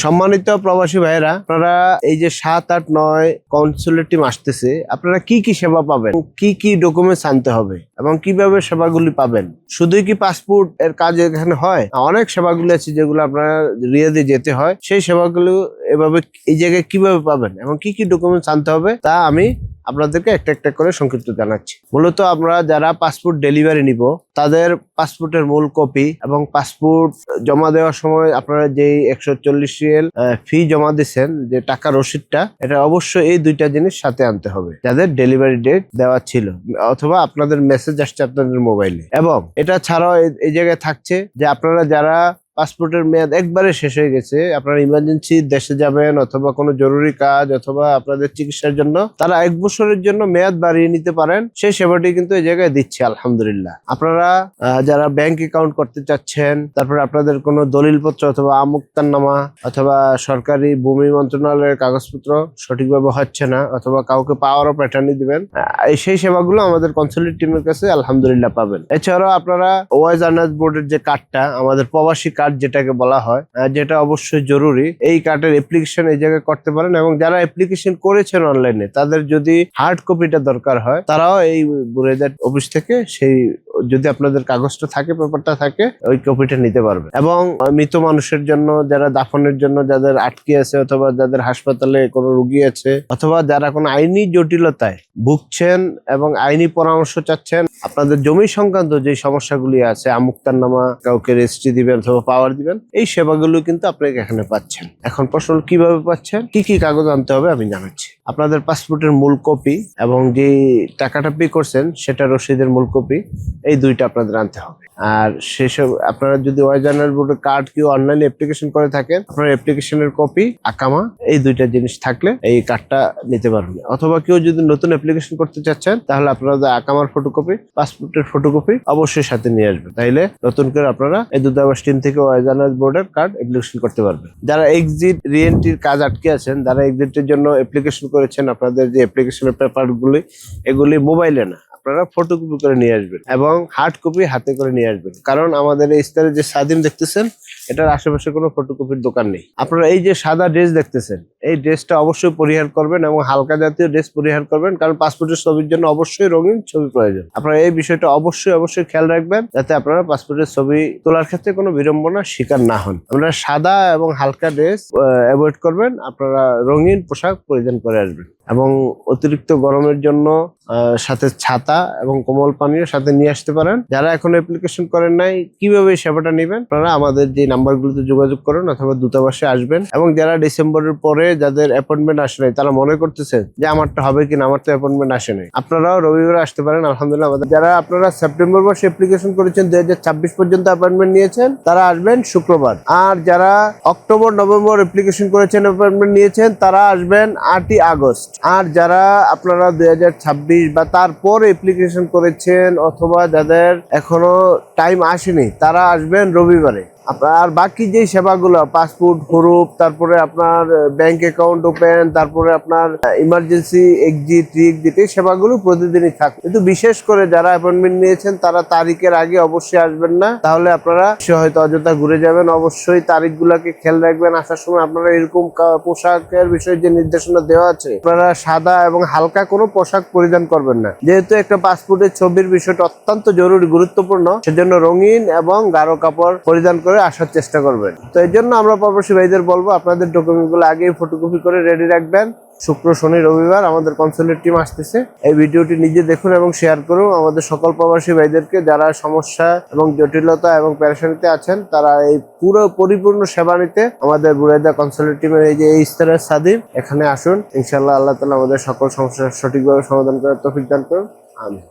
সম্মানিত প্রবাসী ভাইরা, আপনারা এই যে 7, 8, 9 কনসুলেট টিম আসতেছে, আপনারা কি কি সেবা পাবেন, কি কি ডকুমেন্টস আনতে হবে এবং কিভাবে সেবাগুলি পাবেন? শুধুই কি পাসপোর্ট এর কাজ এখানে হয়? অনেক সেবাগুলি আছে যেগুলো আপনারা রিয়াদে যেতে হয়। সেই সেবাগুলো এভাবে এই জায়গায় কিভাবে পাবেন এবং কি কি ডকুমেন্টস আনতে হবে তা আমি আপনাদেরকে একটা একটা করে সংক্ষিপ্ত জানাচ্ছি। মূলত আমরা যারা পাসপোর্ট ডেলিভারি নিব তাদের পাসপোর্টের মূল কপি এবং পাসপোর্ট জমা দেওয়ার সময় আপনারা যেই 140 রিয়াল ফি জমা দিচ্ছেন, যে টাকা রসিদটা, এটা অবশ্যই এই দুইটা জিনিস সাথে আনতে হবে যাদের ডেলিভারি ডেট দেওয়া ছিল অথবা আপনাদের মেসেজ আসছে আপনাদের মোবাইলে। এবং এটা ছাড়াও এই জায়গায় থাকছে যে আপনারা যারা পাসপোর্টের মেয়াদ একবারে শেষ হয়ে গেছে, আপনারা ইমার্জেন্সি দেশে যাবেন অথবা কোনো জরুরি কাজ অথবা আপনাদের চিকিৎসার জন্য, তারা 1 বছরের জন্য মেয়াদ বাড়িয়ে নিতে পারেন। সেই সেবাটি কিন্তু এই জায়গায় দিচ্ছে আলহামদুলিল্লাহ। আপনারা যারা ব্যাংক অ্যাকাউন্ট করতে চাচ্ছেন, তারপরে আপনাদের কোনো দলিলপত্র অথবা আমুক্তারনামা অথবা সরকারি ভূমি মন্ত্রণালয়ের কাগজপত্র সঠিকভাবে হচ্ছে না অথবা কাউকে পাওয়ার অফ অ্যাটর্নি দিবেন, সেই সেবাগুলো আমাদের কনসুলেট টিমের কাছে আলহামদুলিল্লাহ পাবেন। এছাড়াও আপনারা ওয়াইজ আর্নার্স বোর্ডের যে কার্ডটা, আমাদের প্রবাসী কার্ড যেটাকে বলা হয়, যেটা অবশ্যই জরুরি, এই কার্ডের অ্যাপ্লিকেশন এই জায়গায় করতে পারেন। এবং যারা অ্যাপ্লিকেশন করেছেন অনলাইনে, তাদের যদি হার্ড কপিটা দরকার হয়, তারাও এই বুরাইদার অফিস থেকে সেই, যদি আপনাদের কাগজটা থাকে, পেপারটা থাকে, ওই কপিটা নিতে পারবেন। এবং মৃত মানুষের জন্য, যারা দাফনের জন্য যাদের আটকে আছে অথবা যাদের হাসপাতালে কোনো রোগী আছে অথবা যারা কোনো আইনি জটিলতায় ভুগছেন এবং আইনি পরামর্শ চাচ্ছেন, আপনাদের জমি সংক্রান্ত যে সমস্যাগুলি আছে, আমুক্তারনামা, কাউকে রেজিস্ট্রি দিবেন অথবা পাওয়ার দিবেন, এই সেবাগুলো কিন্তু আপনাকে এখানে পাচ্ছেন। এখন প্রশ্ন কিভাবে পাচ্ছেন, কি কি কাগজ আনতে হবে আমি জানাচ্ছি। আপনাদের পাসপোর্টের মূল কপি এবং যে টাকাটা পে করছেন সেটা রসিদের মূল কপি, এই দুইটা আপনাদের আনতে হবে। আর সেসব আপনারা যদি ওয়াইজ আর্নার্স বোর্ডের কার্ড কেউ অনলাইনে অ্যাপ্লিকেশন করে থাকেন, আপনার অ্যাপ্লিকেশনের কপি, আকামা, এই দুইটা জিনিস থাকলে এই কার্ডটা নিতে পারবেন। অথবা কেউ যদি নতুন অ্যাপ্লিকেশন করতে চাচ্ছেন, তাহলে আপনারা আকামার ফটোকপি, পাসপোর্টের ফটোকপি অবশ্যই সাথে নিয়ে আসবেন। তাইলে নতুন করে আপনারা এই দূতাবাস টিম থেকে ওয়াইজ আর্নার্স বোর্ডের কার্ড অ্যাপ্লিকেশন করতে পারবেন। যারা এক্সিট রিএন্ট্রির কাজ আটকে আছেন, যারা এক্সিটের জন্য অ্যাপ্লিকেশন করেছেন, আপনাদের যে অ্যাপ্লিকেশনের পেপারগুলি, এগুলি মোবাইলে না, আপনারা ফটোকপি করে নিয়ে আসবেন এবং হার্ড কপি হাতে করে নিয়ে আসবেন। কারণ আমাদের এই স্তরে যে সাদিম দেখতেছেন, এটার আশেপাশে কোনো ফটোকপির দোকান নেই। আপনারা এই যে সাদা ড্রেস দেখতেছেন, এই ড্রেসটা অবশ্যই পরিহার করবেন এবং হালকা জাতীয় ড্রেস পরিহার করবেন, কারণ পাসপোর্টের ছবির জন্য অবশ্যই রঙিন ছবি প্রয়োজন। আপনারা এই বিষয়টা অবশ্যই খেয়াল রাখবেন, যাতে আপনারা পাসপোর্টের ছবি তোলার ক্ষেত্রে কোনো বিড়ম্বনার শিকার না হন। আপনারা সাদা এবং হালকা ড্রেস অ্যাভয়েড করবেন, আপনারা রঙিন পোশাক পরিধান করে আসবেন। এবং অতিরিক্ত গরমের জন্য সাথে ছাতা এবং কোমল পানীয় সাথে নিয়ে আসতে পারেন। যারা এখন অ্যাপ্লিকেশন করেন নাই, কিভাবে সেবাটা নেবেন, আপনারা আমাদের যে নাম্বারগুলোতে যোগাযোগ করেন অথবা দূতাবাসে আসবেন। এবং যারা ডিসেম্বরের পরে যাদের অ্যাপয়েন্টমেন্ট আসে নাই, তারা মনে করতেছেন যে আমারটা হবে কিনা, আমার তো অ্যাপয়েন্টমেন্ট আসে নাই, আপনারাও রবিবারে আসতে পারেন। আলহামদুলিল্লাহ, আমাদের যারা আপনারা সেপ্টেম্বর মাসে অ্যাপ্লিকেশন করেছেন, 2026 পর্যন্ত অ্যাপয়েন্টমেন্ট নিয়েছেন, তারা আসবেন শুক্রবার। আর যারা অক্টোবর নভেম্বর অ্যাপ্লিকেশন করেছেন, অ্যাপয়েন্টমেন্ট নিয়েছেন, তারা আসবেন 8ই আগস্ট। আর যারা আপনারা 2026 বা তারপর অ্যাপ্লিকেশন করেছেন অথবা যাদের এখনো টাইম আসেনি, তারা আসবেন রবিবারে। আপনার বাকি যে সেবাগুলো, পাসপোর্ট হরুপ, তারপরে আপনার ব্যাংক অ্যাকাউন্ট ওপেন, তারপরে আপনার ইমার্জেন্সি এক্সিট রি-এক্সিট, এই সেবাগুলো প্রতিদিনই থাকে। কিন্তু বিশেষ করে যারা অ্যাপয়েন্টমেন্ট নিয়েছেন, তারা তারিখের আগে অবশ্যই আসবেন না, তাহলে আপনারা হয়তো অযথা ঘুরে যাবেন। অবশ্যই তারিখগুলোকে খেয়াল রাখবেন। আসার সময় আপনারা এরকম পোশাকের বিষয়ে যে নির্দেশনা দেওয়া আছে, আপনারা সাদা এবং হালকা কোনো পোশাক পরিধান করবেন না। যেহেতু একটা পাসপোর্টের ছবির বিষয়টা অত্যন্ত জরুরি, গুরুত্বপূর্ণ, সেজন্য রঙিন এবং গাঢ় কাপড় পরিধান করে আসার চেষ্টা করবেন। তো এই জন্য আমরা প্রবাসী ভাইদের বলবো, আপনাদের ডকুমেন্টগুলো আগেই ফটোকপি করে রেডি রাখবেন। শুক্র, শনি, রবিবার আমাদের কনসুলেট টিম আসতেছে। এই ভিডিওটি নিজে দেখুন এবং শেয়ার করুন আমাদের সকল প্রবাসী ভাইদেরকে। যারা সমস্যা এবং জটিলতা এবং পেরেশানিতে আছেন, তারা এই পুরো পরিপূর্ণ সেবা নিতে আমাদের বুরাইদা কনসুলেট টিমের এই যে এই স্তরের সাদিম, এখানে আসুন। ইনশাআল্লাহ আল্লাহ তাআলা আমাদের সকল সমস্যা সঠিকভাবে সমাধান করার তৌফিক দান করুন। আমিন।